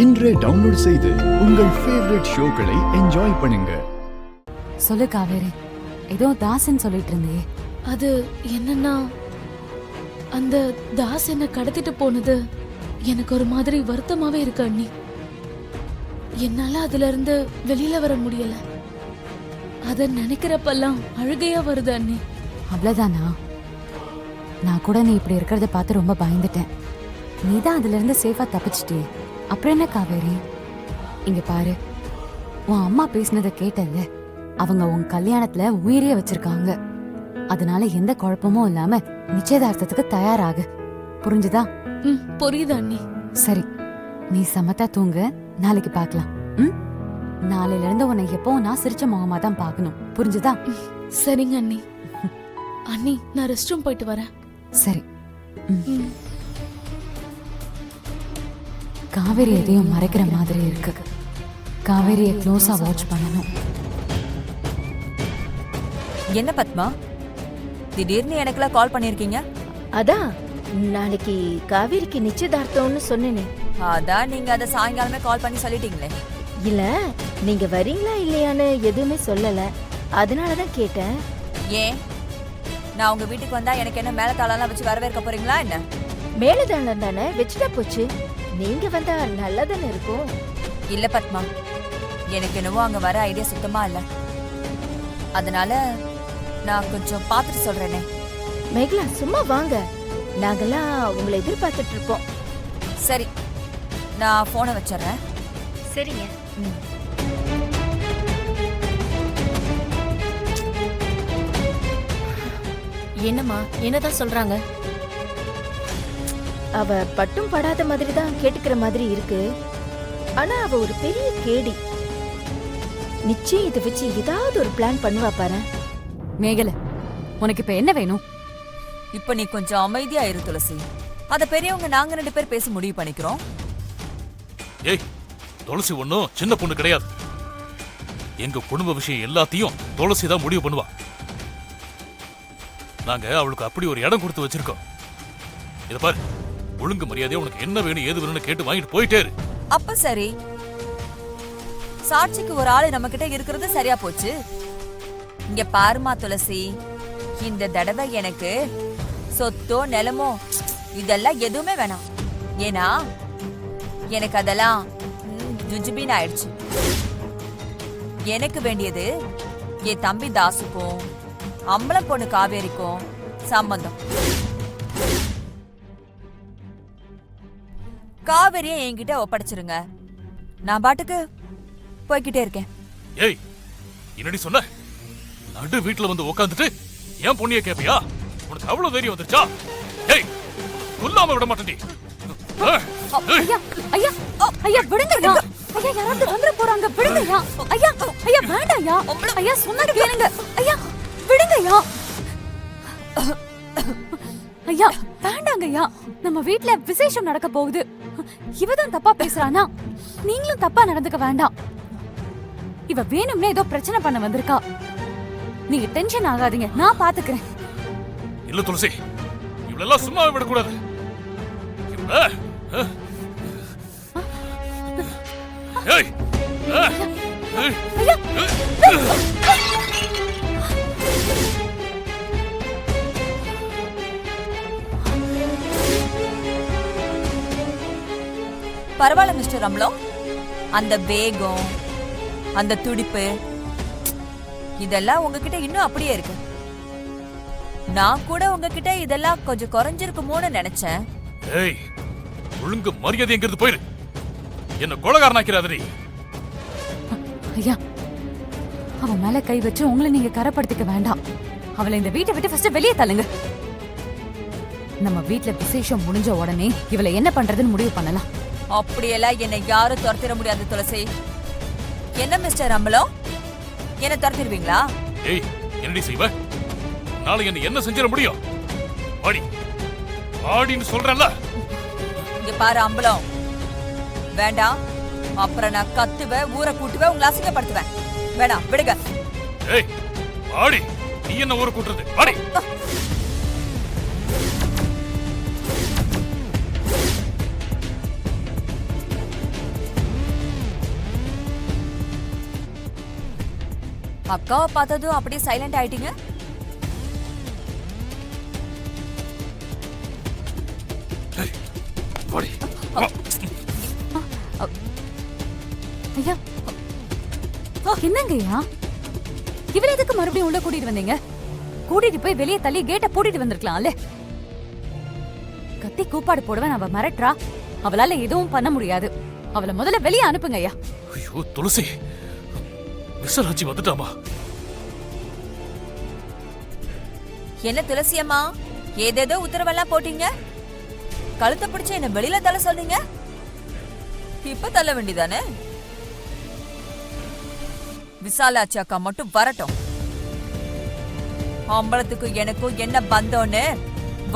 இன்றே டவுன்லோட் செய்து உங்கள் ஃபேவரட் ஷோக்களை என்ஜாய் பண்ணுங்க. சொல்லு காவேரி, ஏதோ தாசன் சொல்லிட்டு இருந்தே. அது என்னன்னா, அந்த தாஸ் என்ன கடத்திட்டு போனது எனக்கு ஒரு மாதிரி வருத்தமாவே இருக்கு அண்ணி. என்னால அதுல இருந்து வெளியில வர முடியல. அத நினைக்கிறப்பெல்லாம் அழுகையா வருது அண்ணி. அவ்வளவுதானா? நான் கூட நீ இப்படி இருக்கிறத பார்த்து ரொம்ப பயந்துட்டேன். நீதான் அதுல இருந்து சேஃபா தப்பிச்சிட்டே. அப்புறம் என்ன காவேரி? இங்க பாரு, உன் அம்மா பேசினதை கேட்டல்ல, அவங்க உன் கல்யாணத்துல உயிரையே வச்சிருக்காங்க. அதனால எந்த குழப்பமும் இல்லாம நிச்சயதார்த்தத்துக்கு தயாராகு. புரிஞ்சுதா? புரியுது அண்ணி. சரி, நீ சமத்தா தூங்க. நாளைக்கு பார்க்கலாம். நாளையில இருந்து உன்னை எப்போ நான் சிரிச்ச முகமா தான் பார்க்கணும். புரிஞ்சுதா? சரிங்க அண்ணி. அண்ணி, நான் ரெஸ்ட் ரூம் போயிட்டு வரேன். சரி. காவேரி எதையும் மறைக்கிற மாதிரி இருக்கு. காவேரியை க்ளோஸா வாட்ச் பண்ணணும். என்ன பத்மா, திடீர்னு எனக்குலாம் கால் பண்ணிருக்கீங்க? அதான் நாளைக்கு காவேரிக்கு நிச்சயதார்த்தம்னு சொன்னேனே. அதான் நீங்க அத சாயங்காலமே கால் பண்ணி சொல்லிட்டீங்களே. இல்ல, நீங்க வரீங்களா இல்லையான்னு எதுவுமே சொல்லல. அதனாலதான் கேட்டேன். ஏன், நான் உங்க வீட்டுக்கு வந்தா எனக்கு என்ன மேல தாளெல்லாம் வச்சு வரவேற்க போறீங்களா என்ன? மேலதானம் தானே வச்சுட்டா போச்சு. நீங்க வந்தா நல்லதானே இருக்கும். இல்ல பத்மா, எனக்கு என்னவோ அங்க வர ஐடியா சுத்தமா இல்ல. அதனால நான் கொஞ்சம் பார்த்துட்டு சொல்றேனே. மேகலா, சும்மா வாங்க, நாங்கெல்லாம் உங்களை எதிர்பார்த்துட்டு இருப்போம். சரி, நான் போனை வச்சிடறேன். சரிங்க. என்னம்மா, என்னதான் சொல்றாங்க? அவ பட்டும் படாத மாதிரி தான் கேட்டுக்கிற மாதிரி இருக்கு. ஆனா அவ ஒரு பெரிய கேடி. நிச்சயம் இதை வச்சு ஏதாவது ஒரு பிளான் பண்ணுவா பாரு. மேகல, உனக்கு இப்ப என்ன வேணும்? இப்ப நீ கொஞ்சம் அமைதியா இரு துளசி. அத பெரியவங்க நாங்க 2 பேர் பேசி முடிவு பண்ணிக்கிறோம். ஏய், துளசி ஒண்ணும் சின்ன பொண்ணு கிடையாது. எங்க குடும்ப விஷயம் எல்லாத்தையும் துளசி தான் முடிவு பண்ணுவா. நாங்க அவளுக்கு அப்படி ஒரு இடம் கொடுத்து வச்சிருக்கோம். இத பாரு, ஒழுங்கு மரியாதையா உனக்கு என்ன வேணும் ஏது வேணும்னு கேட்டு வாங்கிட்டு போயிட்டே இரு. அப்ப சரி, சாட்சிக்கு ஒரு ஆளு நம்ம கிட்ட இருக்கிறது சரியா போச்சு. இங்க பாருமா துளசி, இந்த தடவை எனக்கு சொத்தோ நிலமோ இதெல்லாம் எதுவுமே வேணாம். ஏன்னா எனக்கு அதெல்லாம் ஜுஜுபின் ஆயிடுச்சு. எனக்கு வேண்டியது என் தம்பி தாசுக்கும் அம்பலம் பொண்ணு காவேரிக்கும் சம்பந்தம். காவேரியை என்கிட்ட ஒப்படைச்சிருங்க. நான் பாட்டுக்கு போய்கிட்டே இருக்கேன். ஏய், என்னடி சொன்ன? நடு வீட்டுல வந்து உட்காந்துட்டு ஏன் பொண்ணிய கேப்பியா? உனக்கு அவ்வளவு தைரியம் வந்துருச்சா? ஏய், சொல்லாம விட மாட்டேன். ஐயா, ஐயா, ஐயா விடுங்கய்யா. ஐயா, யாராவது வந்துட போறாங்க. விடுங்கய்யா. ஐயா, ஐயா வேண்டாம்யா. ஐயா சொன்னா கேளுங்க. ஐயா விடுங்கய்யா. ஐயா வேண்டாங்கய்யா. நம்ம வீட்ல விசேஷம் நடக்க போகுது. இவதான் தப்பா பேசுறானா? நீங்களும் தப்பா நடந்துக்க வேண்டாம். இவ வேணும்னே ஏதோ பிரச்சனை பண்ண வந்திருக்கா. நீங்க டென்ஷன் ஆகாதீங்க, நான் பாத்துக்கிறேன். இல்ல துளசி, இவளெல்லாம் சும்மா விடக்கூடாது. ஏய், ஐயா பரவாயில்ல மிஸ்டர் ரம்லம், அந்த வேகம், அந்த துடிப்பு இதெல்லாம் உங்ககிட்ட இன்னும் அப்படியே இருக்கு. நான் கூட உங்ககிட்ட இதெல்லாம் கொஞ்சம் குறைஞ்சிருக்குமோன்னு நினைச்சேன். ஏய், ஒழுங்கு மரியாதை எங்கிறது போயிரு. என்ன கொலகாரனாக்கிறாதடி. ஐயா, அவ மேல கை வச்சு உங்களை நீங்க கரப்படுத்திக்க வேண்டாம். அவளை இந்த வீட்டை விட்டு ஃபர்ஸ்ட் வெளியே தள்ளுங்க. நம்ம வீட்ல விசேஷம் முடிஞ்ச உடனே இவளை என்ன பண்றதுன்னு முடிவு பண்ணலாம். அப்படியெல்லாம் என்னை யாரும் துரத்திட முடியாது துளசி. என்ன மிஸ்டர் ரம்பலம், என்ன துரத்திடுவீங்களா? ஏய், என்னடி செய்வ? நாளை என்ன செஞ்சிட முடியும்? வாடி வாடின்னு சொல்றேன்ல. இங்க பாரு அம்பலம், வேண்டாம். அப்புறம் நான் கத்துவேன், ஊரை கூட்டுவேன், உங்களை அசிங்கப்படுத்துவேன். வேண்டாம், விடுங்க. ஏய் வாடி, நீ என்ன ஊரை கூட்டுறது? வாடி. அக்காவை பார்த்ததும் அப்படியே சைலண்ட் ஆயிட்டீங்க. ஏய், வாடி. வா. ஐயா என்னங்கய்யா இவள எதுக்கு மறுபடியும் உள்ள கூட்டிட்டு வந்தீங்க? கூட்டிட்டு போய் வெளியே தள்ளி கேட்ட பூட்டிட்டு வந்திருக்கலாம்ல. கத்தி கூப்பாடு போடுவேன், அவ மிரட்டுறா. அவளால எதுவும் பண்ண முடியாது. அவளை முதல்ல வெளியே அனுப்புங்க ஐயா. ஐயோ துளசி, விசாலாச்சி வந்துட்டாமா? என்ன துளசி அம்மா, ஏதேதோ உத்தரவெல்லாம் போட்டீங்க. கழுத்தை பிடிச்சு என்ன வெளியில தள்ள சொல்றீங்க. இப்ப தள்ள வேண்டியதானே? விசாலாச்சி அக்கா மட்டும் வரட்டும். அம்பலத்துக்கு எனக்கும் என்ன பந்தோன்னு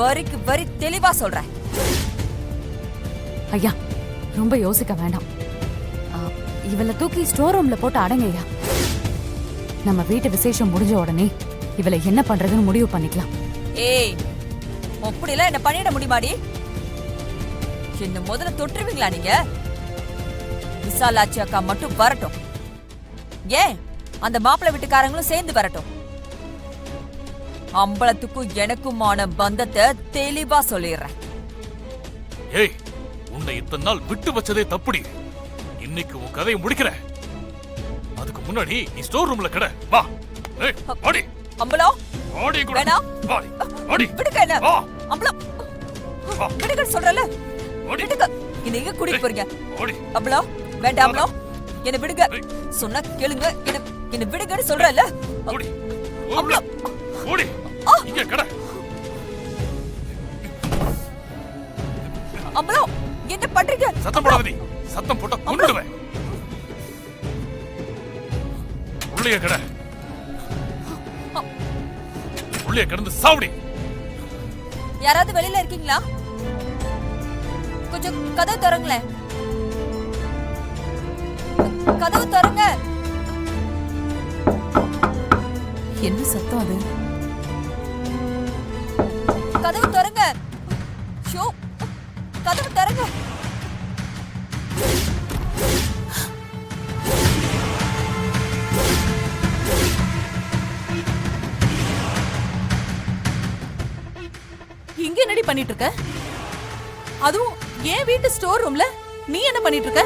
வரிக்கு வரி தெளிவா சொல்றேன். ஐயா ரொம்ப யோசிக்க வேண்டாம். இவளை தூக்கி ஸ்டோர் ரூம்ல போட்டு அடங்க ஐயா. நம்ம வீட்டு விசேஷம் முடிஞ்ச உடனே இவளை என்ன பண்றதுன்னு முடிவு பண்ணிக்கலாம். ஏய், அப்படிலாம் என்ன பண்ணிட முடியுமாடி? என்ன முதல்ல தொட்டுருவீங்களா நீங்க? விசாலாச்சி அக்கா மட்டும் வரட்டும். ஏன் அந்த மாப்பிள்ளை வீட்டுக்காரங்களும் சேர்ந்து வரட்டும். அம்பலத்துக்கும் எனக்குமான பந்தத்தை தெளிவா சொல்லிடுறேன். ஏய், உன்னை இத்தனை நாள் விட்டு வச்சதே தப்புடி. இன்னைக்கு உன் கதையை முடிக்கிற. அதுக்கு முன்னாடி நீ ஸ்டோர் ரூம்ல கிட. வா. ஏய், வாடி. அம்பலம், வாடி கூட. வேணாம். வாடி. வாடி. விடுங்க என்ன. வா. அம்பலம், வா. விடுங்க சொல்றல. வாடி. விடுங்க. என்ன எங்க கூட்டிட்டு போறீங்க? வாடி. அம்பலம், வேண்டாம் அம்பலம். என்ன விடுங்க. ஏய். சொன்னா கேளுங்க. என்ன விடுங்கன்னு சொல்றல. ஓடி. அம்பலம். ஓடி. இங்க கட. அம்பலம், என்ன பண்றீங்க? சத்தம் போடாத நீ. சத்தம் போட்டா கொன்னுடுவேன். உள்ளே கட. உள்ளே கடந்து சாவடி. யாராவது வெளியில இருக்கீங்களா? கொஞ்சம் கதவு திறங்களேன். கதவு திறங்க. என்ன சத்தம் அது? கதவு திறங்க. ஷோ, கதவு திறங்க. இங்க என்னடி பண்ணிட்டு இருக்க? அதுவும் ஏன் வீட்டு ஸ்டோர் ரூம்ல நீ என்ன பண்ணிட்டு இருக்க?